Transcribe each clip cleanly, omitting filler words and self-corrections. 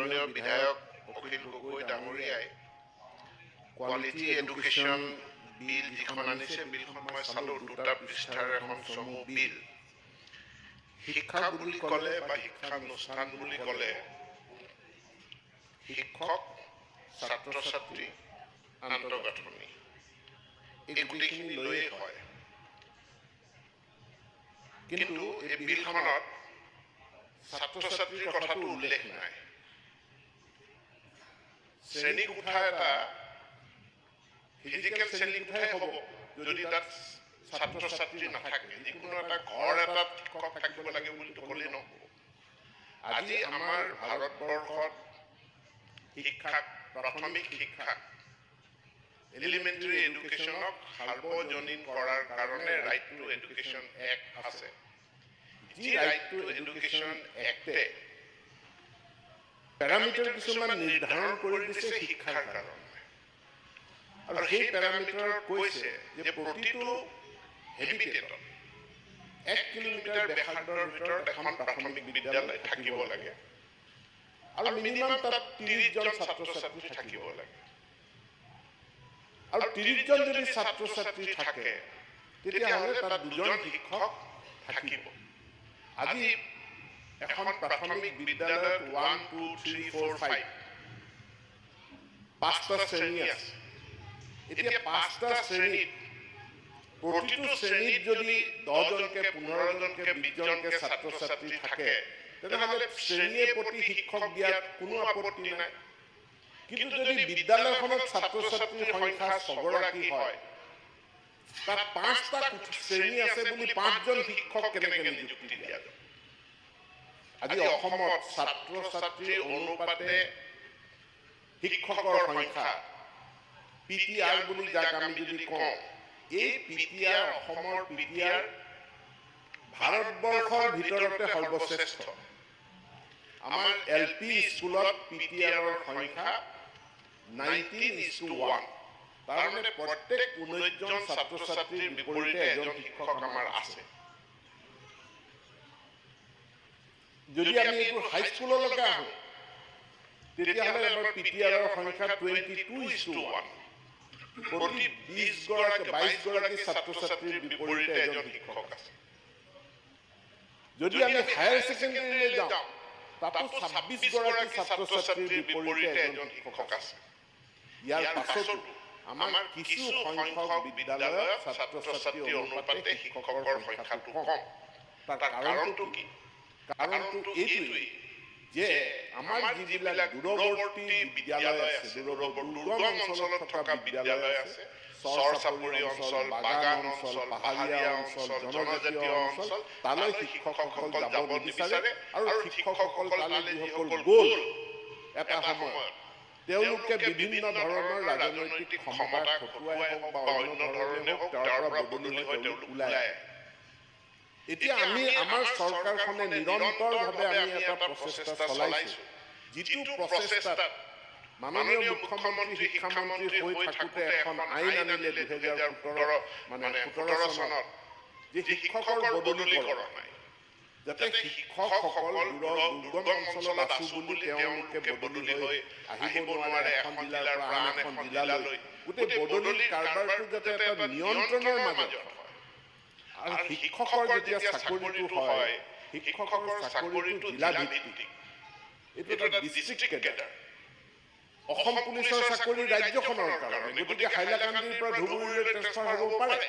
মাননীয় বিধায়ক অখিল গগৈ ডাঙৰীয়াই কোৱালিটি এডুকেশ্যন বিল যিখন আনিছে, বিলখন মই চালোঁ, 2টা পৃষ্ঠাৰ এখন চমু বিল। শিক্ষা বুলি ক'লে বা শিক্ষানুষ্ঠান বুলি ক'লে শিক্ষক, ছাত্ৰ ছাত্ৰী, আন্তঃগাঁথনি এই গোটেইখিনি লৈয়ে হয়। কিন্তু এই বিলখনত ছাত্ৰ ছাত্ৰীৰ কথাটো উল্লেখ নাই। শ্ৰেণীকোঠা এটা ফিজিকেল শ্ৰেণীকোঠাই হ'ব যদি তাত ছাত্ৰ ছাত্ৰী নাথাকে। যিকোনো এটা ঘৰ এটাত শিক্ষক থাকিব লাগে বুলিতো ক'লেই নহ'ব। আজি আমাৰ ভাৰতবৰ্ষত শিক্ষাক, প্ৰাথমিক শিক্ষাক, এলিমেণ্টাৰী এডুকেশ্যনক সাৰ্বজনীন কৰাৰ কাৰণে ৰাইট টু এডুকেশ্যন এক্ট আছে। যি ৰাইট টু এডুকেশ্যন এক্টে পেৰামিটাৰ কিছুমান নিৰ্ধাৰণ কৰি দিছে শিক্ষাৰ কাৰণে। আৰু সেই পেৰামিটাৰত কৈছে যে প্ৰতিটো হেবিটেটত 1 কিলোমিটাৰ ব্যাসাৰ্ধৰ ভিতৰত এখন প্ৰাথমিক বিদ্যালয় থাকিব লাগে আৰু মিনিমাম তাত 30 জন ছাত্ৰ ছাত্ৰী থাকিব লাগে। আৰু 30 জন যদি ছাত্ৰ ছাত্ৰী থাকে তেতিয়াহ'লে তাত 2জন শিক্ষক থাকিব। আজি এখন প্ৰাথমিক বিদ্যালয়ত 1, 2, 3, 4, 5 5টা শ্ৰেণী আছে। এতিয়া 5টা শ্ৰেণীত প্ৰতিটো শ্ৰেণীত যদি 10জনকে, 15জনকে, 20জনকে ছাত্ৰ ছাত্ৰী থাকে তেনেহ'লে শ্ৰেণীয়ে প্ৰতি শিক্ষক দিয়াত কোনো আপত্তি নাই। কিন্তু যদি বিদ্যালয়খনত ছাত্ৰ ছাত্ৰীৰ সংখ্যা 6গৰাকী হয়, তাত 5টা শ্ৰেণী আছে বুলি 5জন শিক্ষক কেনেকৈ নিযুক্তি দিয়া যায়? আজি অসমত ছাত্ৰ ছাত্ৰীৰ অনুপাতে শিক্ষকৰ সংখ্যা PTR বুলি যাক আমি যদি কওঁ, এই PTR অসমৰ PTR ভাৰতবৰ্ষৰ ভিতৰতে সৰ্বশ্ৰেষ্ঠ। আমাৰ LP স্কুলত PTRৰ সংখ্যা 19:1। তাৰমানে প্ৰত্যেক 19জন ছাত্ৰ ছাত্ৰীৰ বিপৰীতে এজন শিক্ষক আমাৰ আছে। যদি আমি এইটো হাইস্কুললৈকে আহোঁ তেতিয়াহ'লে আমাৰ PTRৰ সংখ্যা 22:1। প্ৰতি 22গৰাকী ছাত্ৰ ছাত্ৰীৰ বিপৰীতে এজন শিক্ষক আছে। যদি আমি হায়াৰ ছেকেণ্ডেৰীলৈ যাওঁ তাতো 26গৰাকী ছাত্ৰ ছাত্ৰীৰ বিপৰীতে এজন শিক্ষক আছে। ইয়াৰ পাছতো আমাৰ কিছু সংখ্যক বিদ্যালয়ত ছাত্ৰ ছাত্ৰীৰ অনুপাতে শিক্ষকৰ সংখ্যাটো কম। তাৰ কাৰণটো কি? কাৰণটো এইটোৱেই যে আমাৰ যিবিলাক দূৰৱৰ্তী বিদ্যালয় আছে, দুৰ্গম অঞ্চলত থকা বিদ্যালয় আছে, চৰ চাপৰি অঞ্চল, বাগান অঞ্চল, পাহাৰীয়া অঞ্চল, জনজাতীয় অঞ্চল, তালৈ শিক্ষকসকল যাব নিবিচাৰে। আৰু শিক্ষকসকল তালৈ যিসকল গ'ল এটা সময়ত তেওঁলোকে বিভিন্ন ধৰণৰ ৰাজনৈতিক ক্ষমতা খটুৱাই হওক বা অন্য ধৰণে হওক তাৰ পৰা বদলি হৈ তেওঁলোক ওলাই আহে। এতিয়া আমি আমাৰ চৰকাৰখনে নিৰন্তৰভাৱে আমি এটা প্ৰচেষ্টা চলাইছোঁ, যিটো প্ৰচেষ্টাত মাননীয় মুখ্যমন্ত্ৰী শিক্ষামন্ত্ৰী হৈ থাকোঁতে এখন আইন আনিলে 2017 চনত যে শিক্ষকৰ বদলীকৰণ নাই, যাতে শিক্ষকসকল দুৰ্গম অঞ্চলত আছোঁ বুলি তেওঁলোকে বদলি হৈ আহিব নোৱাৰে এখন জিলাৰ পৰা আন এখন জিলালৈ। গোটেই বদলিৰ কাৰবাৰটো যাতে এটা নিয়ন্ত্ৰণৰ মাজত হয়। আৰু শিক্ষকৰ যেতিয়া চাকৰিটো হয়, শিক্ষকৰ চাকৰিটো জিলা ভিত্তিক, এইটো এটা ডিষ্ট্ৰিক্ট কেডাৰ। অসম পুলিচৰ চাকৰি ৰাজ্যখনৰ কাৰণে, গতিকে হাইলাকান্দিৰ পৰা ধুবুৰীলৈ ট্ৰেন্সফাৰ হ'ব পাৰে।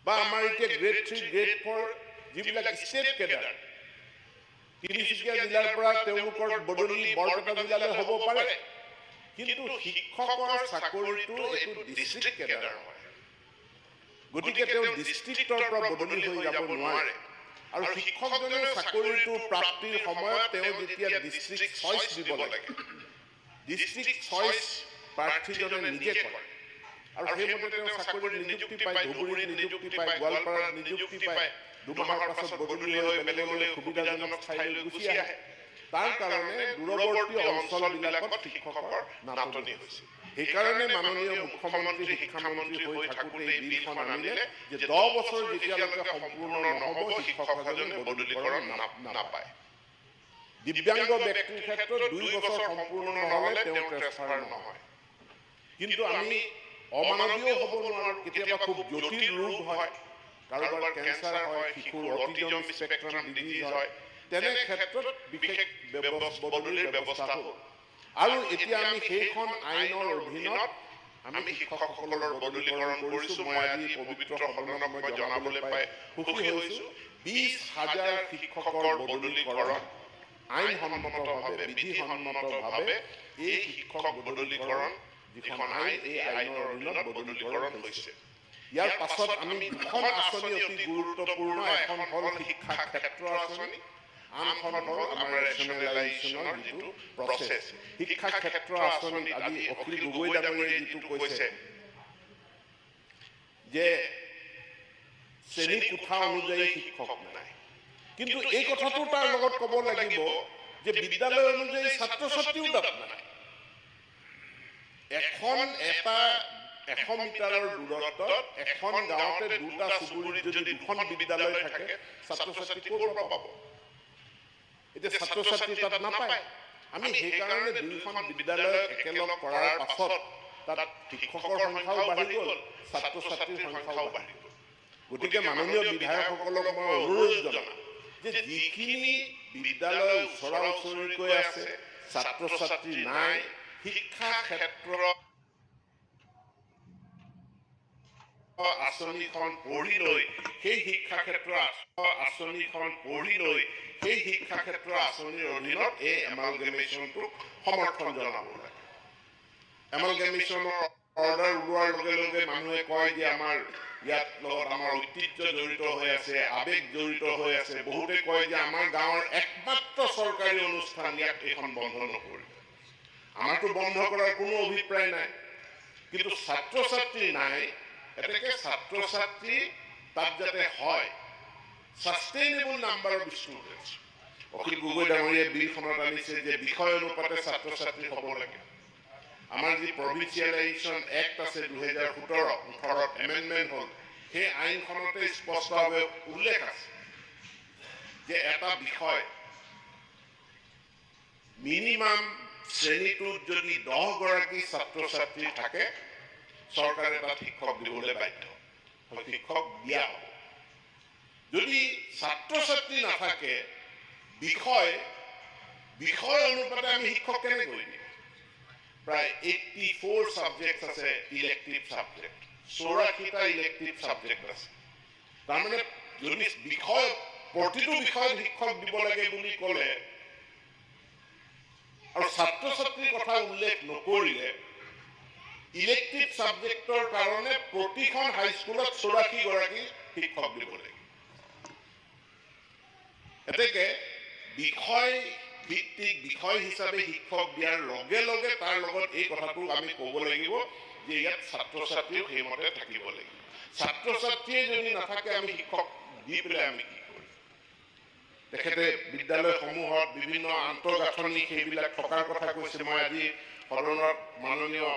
বা আমাৰ এতিয়া গ্ৰেড 3, গ্ৰেড 4 যিবিলাক ষ্টেট কেডাৰ, তিনিচুকীয়া জিলাৰ পৰা তেওঁলোকৰ বদলি বৰপেটা জিলালৈ হ'ব পাৰে। কিন্তু শিক্ষকৰ চাকৰিটো এইটো ডিষ্ট্ৰিক্ট কেডাৰ হয়। গতিকে তেওঁ ডিষ্ট্ৰিক্টৰ পৰা বদলি হৈ যাব নোৱাৰে। আৰু শিক্ষকজনে চাকৰিটো প্ৰাপ্তিৰ সময়ত তেওঁ যেতিয়া ডিষ্ট্ৰিক্ট চইচ দিব লাগে, ডিষ্ট্ৰিক্ট চইচ প্ৰাৰ্থীজনে নিজে কৰে। আৰু সেইমতে তেওঁ চাকৰিত নিযুক্তি পায়, ধুবুৰীত নিযুক্তি পায়, গোৱালপাৰাত নিযুক্তি পায়, 2 মাহৰ পাছত বদলি হৈ বেলেগলৈ সুবিধাজনক ঠাইলৈ গুচি আহে। তাৰ কাৰণে দূৰৱৰ্তী অঞ্চলবিলাকত শিক্ষকৰ নাটনি হৈছে। সেইকাৰণে মাননীয় মুখ্যমন্ত্ৰী শিক্ষামন্ত্ৰী হৈ থাকোঁতে এই বিলখন আনিলে যে 10 বছৰ যেতিয়ালৈকে সম্পূৰ্ণ নহ'ব শিক্ষকজনে বদলীকৰণ নাপায়। দিব্যাংগ ব্যক্তিৰ ক্ষেত্ৰত 2 বছৰ সম্পূৰ্ণ নহ'লে তেওঁ ট্ৰেন্সফাৰ নহয় কিন্তু আমি অমানৱীয় হ'ব নোৱাৰোঁ কেতিয়াবা খুব জটিল ৰোগ হয় কাৰোবাৰ কেঞ্চাৰ হয় শিশুৰ অটিজম স্পেক্ট্ৰাম ডিজিজ হয় তেনে ক্ষেত্ৰত বিশেষ বদলিৰ ব্যৱস্থা হ'ল আৰু এতিয়া আমি সেইখন আইনৰ অধীনত আমি শিক্ষকসকলৰ বদলীকৰণ কৰিছোঁ মই আজি পবিত্ৰ সদনত মই জনাবলৈ পাই সুখী হৈছোঁ 20,000 শিক্ষকৰ বদলীকৰণ আইনসন্মতভাৱে বিধিসন্মতভাৱে এই শিক্ষক বদলীকৰণ যিখন আইন এই আইনৰ অধীনত বদলীকৰণ হৈছে ইয়াৰ পাছত আমি দুখন আঁচনি অতি গুৰুত্বপূৰ্ণ এখন হ'ল শিক্ষা ক্ষেত্ৰ আঁচনি আনখন হ'ল আমাৰ ৰেচনেলাইজেশ্যনৰ যিটো প্ৰচেছ শিক্ষা ক্ষেত্ৰ আঁচনিত আজি অখিল গগৈ ডাঙৰীয়াই যিটো কৈছে যে শ্ৰেণী কোঠা অনুযায়ী শিক্ষক নাই কিন্তু এই কথাটো তাৰ লগত ক'ব লাগিব যে বিদ্যালয় অনুযায়ী ছাত্ৰ ছাত্ৰীও তাত নাই এটা 100 মিটাৰৰ দূৰত্বত এখন গাঁৱতে দুটা চুবুৰীত যদি দুখন বিদ্যালয় থাকে ছাত্ৰ ছাত্ৰী ক'ৰ পৰা পাব এতিয়া ছাত্ৰ ছাত্ৰী তাত নাপায় আমি সেইকাৰণে দুইখন বিদ্যালয় একেলগ কৰাৰ পাছত তাত শিক্ষকৰ সংখ্যাও বাঢ়ি গ'ল ছাত্ৰ ছাত্ৰীৰ সংখ্যাও বাঢ়ি গ'ল গতিকে মাননীয় বিধায়কসকলক মই অনুৰোধ জনাম যে যিখিনি বিদ্যালয় ওচৰা ওচৰিকৈ আছে ছাত্ৰ ছাত্ৰী নাই শিক্ষা ক্ষেত্ৰ আঁচনিখন পঢ়ি লৈ সেই শিক্ষা ক্ষেত্ৰ আঁচনিখন পঢ়ি লৈ সেই শিক্ষা ক্ষেত্ৰ আঁচনিৰ অধীনত এই এমালগেমেশ্যনটোক সমৰ্থন জনাব লাগে এমালগেমেশ্যনৰ অৰ্ডাৰ ওলোৱাৰ লগে লগে মানুহে কয় যে আমাৰ ইয়াত লগত আমাৰ ঐতিহ্য জড়িত হৈ আছে আৱেগ জড়িত হৈ আছে বহুতে কয় যে আমাৰ গাঁৱৰ একমাত্ৰ চৰকাৰী অনুষ্ঠান ইয়াত এইখন বন্ধ নকৰিব আমাৰতো বন্ধ কৰাৰ কোনো অভিপ্ৰায় নাই কিন্তু ছাত্ৰ ছাত্ৰী নাই এতেকে ছাত্ৰ ছাত্ৰী তাত যাতে হয় sustainable number of students Akhil Gogoi ডাঙৰীয়াই বিলখনত আনিছে যে বিষয় অনুপাতে ছাত্ৰ ছাত্ৰী হ'ব লাগে আমাৰ যি প্ৰভিন্সিয়েলাইজেশ্যন এক্ট আছে 2017-18 এমেণ্ডমেণ্ট হ'ল সেই আইনখনতে স্পষ্টভাৱে উল্লেখ আছে যে এটা বিষয় মিনিমাম শ্ৰেণীটোত যদি 10 গৰাকী ছাত্ৰ ছাত্ৰী থাকে চৰকাৰে তাত শিক্ষক দিবলৈ বাধ্য শিক্ষক দিয়া হ'ব যদি ছাত্ৰ ছাত্ৰী নাথাকে বিষয় অনুপাতে আমি শিক্ষক কেনেকৈ দিম প্ৰায় 84 সাবজেক্ট আছে ইলেক্টিভ সাবজেক্ট 84টা ইলেক্টিভ সাবজেক্ট আছে তাৰমানে যদি বিষয় প্ৰতিটো বিষয়ত শিক্ষক দিব লাগে বুলি ক'লে আৰু ছাত্ৰ ছাত্ৰীৰ কথা উল্লেখ নকৰিলে ইলেক্টিভ সাবজেক্টৰ কাৰণে প্ৰতিখন হাইস্কুলত 84 গৰাকী শিক্ষক দিব লাগে এতেকে বিষয় ভিত্তিক বিষয় হিচাপে শিক্ষক দিয়াৰ লগে লগে তাৰ লগত এই কথাটো আমি ক'ব লাগিব যে ইয়াত ছাত্ৰ ছাত্ৰীও সেইমতে থাকিব লাগিব ছাত্ৰ ছাত্ৰীয়ে যদি নাথাকে আমি শিক্ষক দি পেলাই আমি কি কৰিম তেখেতে বিদ্যালয়সমূহত বিভিন্ন আন্তঃগাঁথনি সেইবিলাক থকাৰ কথা কৈছে মই আজি সদনত মাননীয়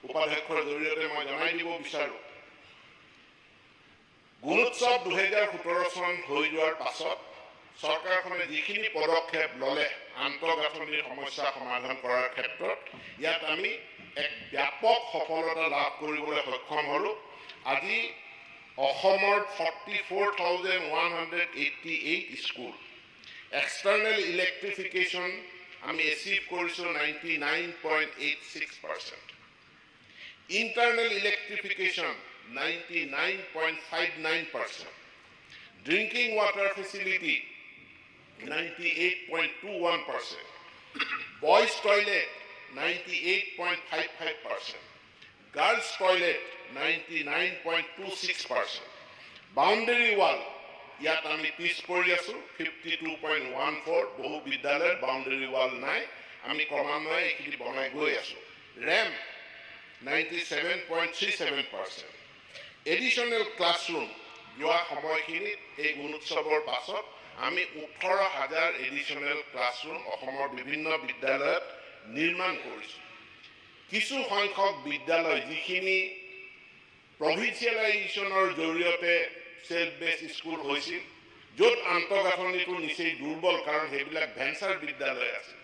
উপাধ্যক্ষৰ জৰিয়তে মই জনাই দিব বিচাৰোঁ গুণোৎসৱ 2017 চন হৈ যোৱাৰ পাছত চৰকাৰখনে যিখিনি পদক্ষেপ ল'লে আন্তঃগাঁথনিৰ সমস্যা সমাধান কৰাৰ ক্ষেত্ৰত ইয়াত আমি এক ব্যাপক সফলতা লাভ কৰিবলৈ সক্ষম হ'লোঁ আজি অসমৰ 44,188 স্কুল এক্সটাৰ্নেল ইলেক্ট্ৰিফিকেশ্যন আমি এচিভ কৰিছোঁ 99.86%, internal electrification 99.59%, drinking water facility 98.21%, boys toilet 98.55%, girls toilet 99.26%, boundary wall ইয়াত আমি পিছ পৰি আছোঁ 52.14 বহু বিদ্যালয়ত বাউণ্ডেৰী ৱাল নাই আমি ক্ৰমান্বয়ে এইখিনি বনাই গৈ আছোঁ ৰেম্প 97.37%, এডিশ্যনেল ক্লাছৰুম যোৱা সময়খিনিত এই গুণোৎসৱৰ পাছত আমি 18,000 এডিশ্যনেল ক্লাছৰুম অসমৰ বিভিন্ন বিদ্যালয়ত নিৰ্মাণ কৰিছোঁ কিছু সংখ্যক বিদ্যালয় যিখিনি প্ৰভিন্সিয়েলাইজেশ্যনৰ জৰিয়তে সেলফ বেস স্কুল হৈছিল য'ত আন্তঃগাঁথনিটো নিচেই দুৰ্বল, কাৰণ সেইবিলাক ভেঞ্চাৰ বিদ্যালয় আছে।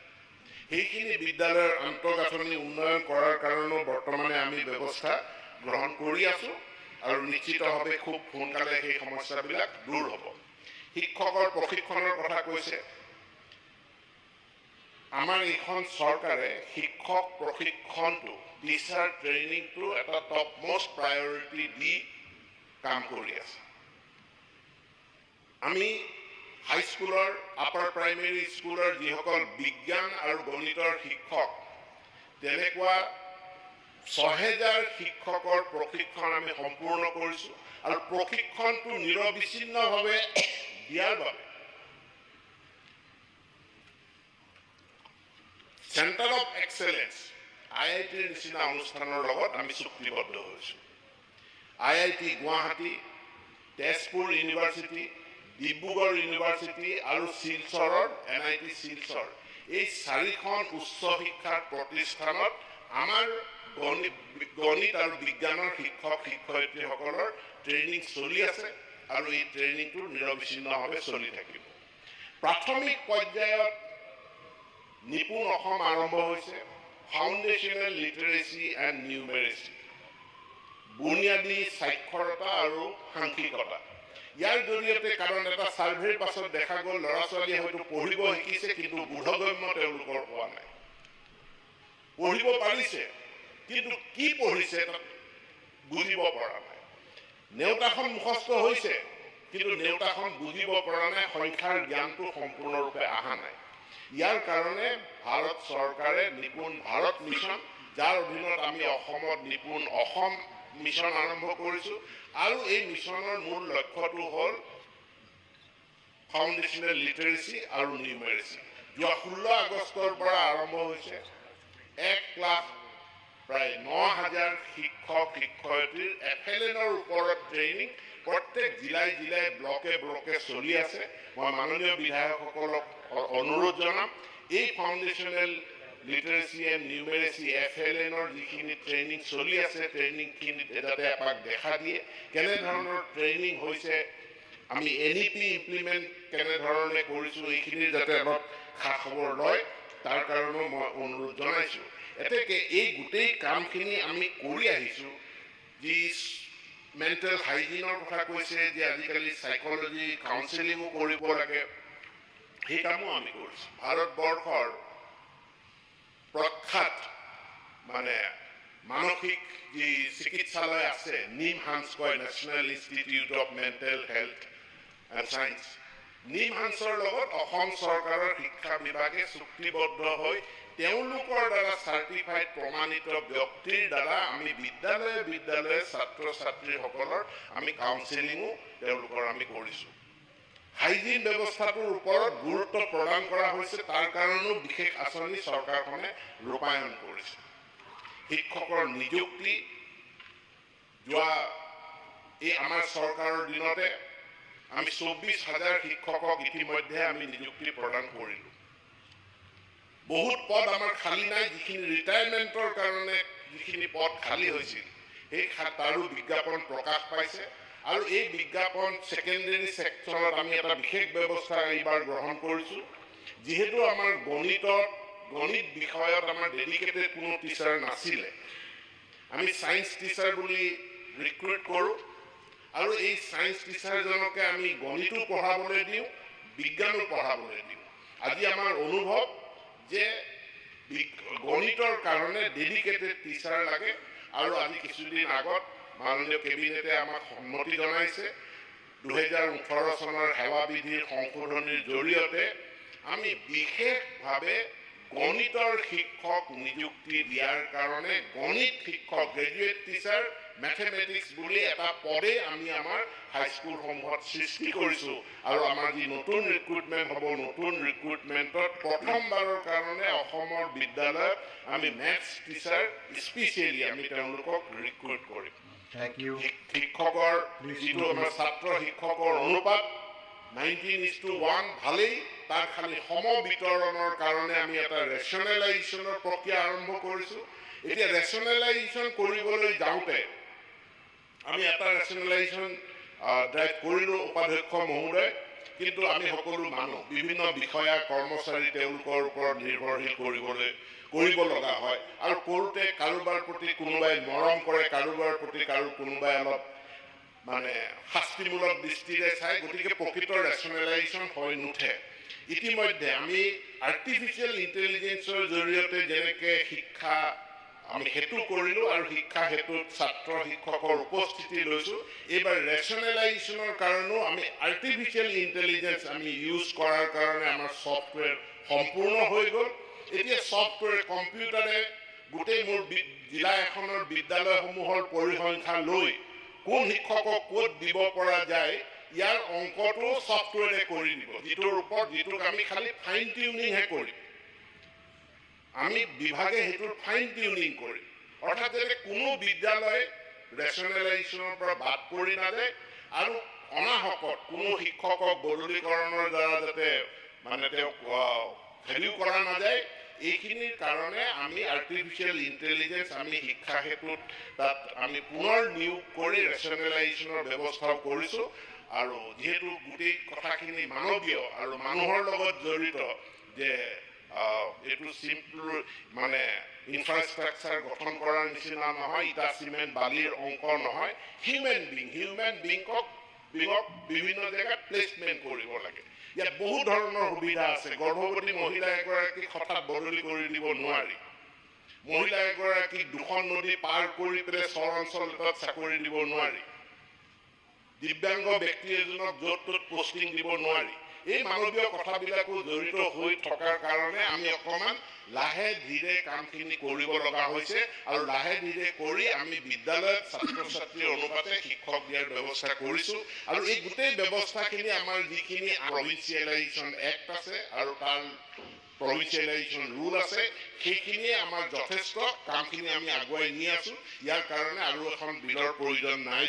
সেইখিনি বিদ্যালয়ৰ আন্তঃগাঁথনি উন্নয়ন কৰাৰ কাৰণেও বৰ্তমানে আমি ব্যৱস্থা গ্ৰহণ কৰি আছোঁ আৰু নিশ্চিতভাৱে খুব সোনকালে সেই সমস্যাবিলাক দূৰ হ'ব। শিক্ষকৰ প্ৰশিক্ষণৰ কথা কৈছে। আমাৰ এইখন চৰকাৰে শিক্ষক প্ৰশিক্ষণটো, টিচাৰ ট্ৰেইনিংটো এটা টপ মোষ্ট প্ৰায়ৰিটি দি কাম কৰি আছে। আমি হাইস্কুলৰ, আপাৰ প্ৰাইমেৰী স্কুলৰ যিসকল বিজ্ঞান আৰু গণিতৰ শিক্ষক, তেনেকুৱা ৬,০০০ শিক্ষকৰ প্ৰশিক্ষণ আমি সম্পূৰ্ণ কৰিছোঁ আৰু প্ৰশিক্ষণটো নিৰবিচ্ছিন্নভাৱে দিয়াৰ বাবে চেণ্টাৰ অফ এক্সেলেঞ্চ IITৰ নিচিনা অনুষ্ঠানৰ লগত আমি চুক্তিবদ্ধ হৈছোঁ। IIT Guwahati, Tezpur university, Dibrugarh university আৰু শিলচৰৰ NIT শিলচৰ, এই 4খন উচ্চ শিক্ষাৰ প্ৰতিষ্ঠানত আমাৰ গণিত আৰু বিজ্ঞানৰ শিক্ষক শিক্ষয়িত্ৰীসকলৰ ট্ৰেইনিং চলি আছে আৰু এই ট্ৰেইনিংটো নিৰবিচ্ছিন্নভাৱে চলি থাকিব। প্ৰাথমিক পৰ্যায়ত নিপুণ অসম আৰম্ভ হৈছে, ফাউণ্ডেশ্যনেল লিটাৰেচি এণ্ড নিউমেৰেচি, বুনিয়াদী সাক্ষৰতা আৰু সাংখ্যিকতা। ইয়াৰ জৰিয়তে, কাৰণ এটা ছাৰ্ভেৰ পাছত দেখা গ'ল ল'ৰা ছোৱালীয়ে হয়তো পঢ়িব শিকিছে, কিন্তু বোধগম্য তেওঁলোকৰ হোৱা নাই। পঢ়িব পাৰিছে, কিন্তু কি পঢ়িছে তাত বুজিব পৰা নাই। নেওতাখন মুখস্থ হৈছে, কিন্তু নেওতাখন বুজিব পৰা নাই, সংখ্যাৰ জ্ঞানটো সম্পূৰ্ণৰূপে অহা নাই। ইয়াৰ কাৰণে ভাৰত চৰকাৰে নিপুণ ভাৰত মিছন, যাৰ অধীনত আমি অসমত নিপুণ অসম মিছন আৰম্ভ কৰিছোঁ আৰু এই মিছনৰ মূল লক্ষ্যটো হ'ল ফাউণ্ডেশ্যনেল লিটাৰেচি আৰু নিউমেৰেচি। যোৱা 16 আগষ্টৰ পৰা আৰম্ভ হৈছে 1 লাখ প্ৰায় 9,000 শিক্ষক শিক্ষয়িত্ৰীৰ FLNৰ ওপৰত ট্ৰেইনিং প্ৰত্যেক জিলাই জিলাই ব্লকে ব্লকে চলি আছে। মই মাননীয় বিধায়কসকলক অনুৰোধ জনাম, এই ফাউণ্ডেশ্যনেল লিটাৰেচি এণ্ড নিউমেৰেচি FLNৰ যিখিনি ট্ৰেইনিং চলি আছে, ট্ৰেইনিংখিনিত যাতে এপাক দেখা দিয়ে কেনেধৰণৰ ট্ৰেইনিং হৈছে, আমি NEP ইমপ্লিমেণ্ট কেনেধৰণে কৰিছোঁ, এইখিনিৰ যাতে অলপ খা খবৰ লয়, তাৰ কাৰণেও মই অনুৰোধ জনাইছোঁ। এতেকে এই গোটেই কামখিনি আমি কৰি আহিছোঁ। যি মেণ্টেল হাইজিনৰ কথা কৈছে, যে আজিকালি সাইকোলজি কাউন্সেলিঙো কৰিব লাগে, সেই কামো আমি কৰিছোঁ। ভাৰতবৰ্ষৰ প্ৰখ্যাত মানসিক যি চিকিৎসালয় আছে, NIMHANS national institute of mental health and science, নিমহান্সৰ লগত অসম চৰকাৰৰ শিক্ষা বিভাগে চুক্তিবদ্ধ হৈ তেওঁলোকৰ দ্বাৰা চাৰ্টিফাইড প্ৰমাণিত ব্যক্তিৰ দ্বাৰা আমি বিদ্যালয়ে বিদ্যালয়ে ছাত্ৰ ছাত্ৰীসকলৰ আমি কাউন্সেলিঙো তেওঁলোকৰ আমি কৰিছোঁ। হাইজিন ব্যৱস্থাটোৰ ওপৰত গুৰুত্ব প্ৰদান কৰা হৈছে, তাৰ কাৰণেও বিশেষ আঁচনি চৰকাৰখনে ৰূপায়ণ কৰিছে। শিক্ষকৰ নিযুক্তি, যোৱা এই আমাৰ চৰকাৰৰ দিনতে আমি 24,000 শিক্ষকক ইতিমধ্যে আমি নিযুক্তি প্ৰদান কৰিলোঁ। বহুত পদ আমাৰ খালী নাই, যিখিনি ৰিটায়াৰমেণ্টৰ কাৰণে যিখিনি পদ খালী হৈছিল, সেই তাৰো বিজ্ঞাপন প্ৰকাশ পাইছে আৰু এই বিজ্ঞাপন ছেকেণ্ডেৰী ছেকশ্যনত আমি এটা বিশেষ ব্যৱস্থা এইবাৰ গ্ৰহণ কৰিছোঁ। যিহেতু আমাৰ গণিত বিষয়ত আমাৰ ডেডিকেটেড কোনো টিচাৰ নাছিলে, আমি ছায়েন্স টিচাৰ বুলি ৰিক্ৰুইট কৰোঁ আৰু এই ছায়েন্স টিচাৰজনকে আমি গণিতো পঢ়াবলৈ দিওঁ, বিজ্ঞানো পঢ়াবলৈ দিওঁ। আজি আমাৰ অনুভৱ যে গণিতৰ কাৰণে ডেডিকেটেড টিচাৰ লাগে আৰু আজি কিছুদিন আগত মাননীয় কেবিনেটে আমাক সন্মতি জনাইছে। 2018 চনৰ সেৱা বিধিৰ সংশোধনীৰ জৰিয়তে আমি বিশেষভাৱে গণিতৰ শিক্ষক নিযুক্তি দিয়াৰ কাৰণে গণিত শিক্ষক, গ্ৰেজুৱেট টিচাৰ মেথমেটিক্স বুলি এটা পদে আমি আমাৰ হাইস্কুলসমূহত সৃষ্টি কৰিছোঁ আৰু আমাৰ যি নতুন ৰিক্ৰুইটমেণ্ট হ'ব, নতুন ৰিক্ৰুইটমেণ্টত প্ৰথমবাৰৰ কাৰণে অসমৰ বিদ্যালয়ত আমি মেথছ টিচাৰ স্পেচিয়েলি আমি তেওঁলোকক ৰিক্ৰুইট কৰিম। শিক্ষকৰ যিটো আমাৰ ছাত্ৰ শিক্ষকৰ অনুপাত 19:1 ভালেই, তাৰ খালি সমবিতৰণৰ কাৰণে আমি এটা ৰেচনেলাইজেশ্যনৰ প্ৰক্ৰিয়া আৰম্ভ কৰিছোঁ। এতিয়া ৰেচনেলাইজেশ্যন কৰিবলৈ যাওঁতে আমি এটা ৰেচনেলাইজেশ্যন ড্ৰাইভ কৰিলোঁ উপাধ্যক্ষ মহোদয়, কিন্তু আমি সকলো মানুহ বিভিন্ন বিষয়া কৰ্মচাৰী তেওঁলোকৰ ওপৰত নিৰ্ভৰশীল কৰিব লগা হয় আৰু কৰোঁতে কাৰোবাৰ প্ৰতি কোনোবাই মৰম কৰে কাৰোবাৰ প্ৰতি কোনোবাই অলপ মানে শাস্তিমূলক দৃষ্টিৰে চাই গতিকে প্ৰকৃত ৰেচনেলাইজেশ্যন হৈ নুঠে ইতিমধ্যে আমি আৰ্টিফিচিয়েল ইণ্টেলিজেন্সৰ জৰিয়তে যেনেকৈ শিক্ষা আমি হেতু কৰিলোঁ আৰু শিক্ষা হেতুত ছাত্ৰ শিক্ষকৰ উপস্থিতি লৈছোঁ এইবাৰ ৰেচনেলাইজেশ্যনৰ কাৰণেও আমি আৰ্টিফিচিয়েল ইণ্টেলিজেন্স আমি ইউজ কৰাৰ কাৰণে আমাৰ ছফ্টৱেৰ সম্পূৰ্ণ হৈ গ'ল এতিয়া ছফ্টৱেৰ কম্পিউটাৰে গোটেই মোৰ জিলা এখনৰ বিদ্যালয়সমূহৰ পৰিসংখ্যা লৈ কোন শিক্ষকক ক'ত দিব পৰা যায় ইয়াৰ অংকটো ছফ্টৱেৰে কৰি দিব যিটোৰ ওপৰত যিটোক আমি খালি ফাইন টিউনিংহে কৰিম আমি বিভাগে হেতুৰ ফাইন টিউনিং কৰিম অৰ্থাৎ যাতে কোনো বিদ্যালয় ৰেচনেলাইজেশ্যনৰ পৰা বাদ পৰি নাযায় আৰু অনাহকত কোনো শিক্ষকক বদলীকৰণৰ দ্বাৰা যাতে মানে তেওঁক হেৰিও কৰা নাযায় এইখিনিৰ কাৰণে আমি আৰ্টিফিচিয়েল ইণ্টেলিজেন্স আমি শিক্ষা হেতুত তাত আমি পুনৰ নিয়োগ কৰি ৰেচনেলাইজেশ্যনৰ ব্যৱস্থাও কৰিছোঁ আৰু যিহেতু গোটেই কথাখিনি মানৱীয় আৰু মানুহৰ লগত জড়িত যে এইটো চিম্পল মানে ইনফ্ৰাষ্ট্ৰাকচাৰ গঠন কৰাৰ নিচিনা নহয় ইটা চিমেণ্ট বালিৰ অংক নহয় হিউমেন বিংক বিভিন্ন জেগাত প্লেচমেণ্ট কৰিব লাগে ইয়াত বহু ধৰণৰ সুবিধা আছে গৰ্ভৱতী মহিলা এগৰাকীক হঠাৎ বদলি কৰি দিব নোৱাৰি মহিলা এগৰাকীক দুখন নদী পাৰ কৰি পেলাই চৰ অঞ্চল এটাত চাকৰি দিব নোৱাৰি দিব্যাংগ ব্যক্তি এজনক য'ত ত'ত পোষ্টিং দিব নোৱাৰি এই মানৱীয় কথাবিলাকো জড়িত হৈ থকাৰ কাৰণে আমি অকণমান লাহে ধীৰে কামখিনি কৰিব লগা হৈছে আৰু লাহে ধীৰে কৰি আমি বিদ্যালয়ত ছাত্ৰ ছাত্ৰীৰ অনুপাতে শিক্ষক দিয়াৰ ব্যৱস্থা কৰিছোঁ আৰু এই গোটেই ব্যৱস্থাখিনি আমাৰ যিখিনি প্ৰভিন্সিয়েলাইজেশ্যন এক্ট আছে আৰু তাৰ প্ৰভিন্সিয়েলাইজেশ্যন ৰুল আছে সেইখিনিয়ে আমাৰ যথেষ্ট কামখিনি আমি আগুৱাই নি আছোঁ ইয়াৰ কাৰণে আৰু এখন বিলৰ প্ৰয়োজন নাই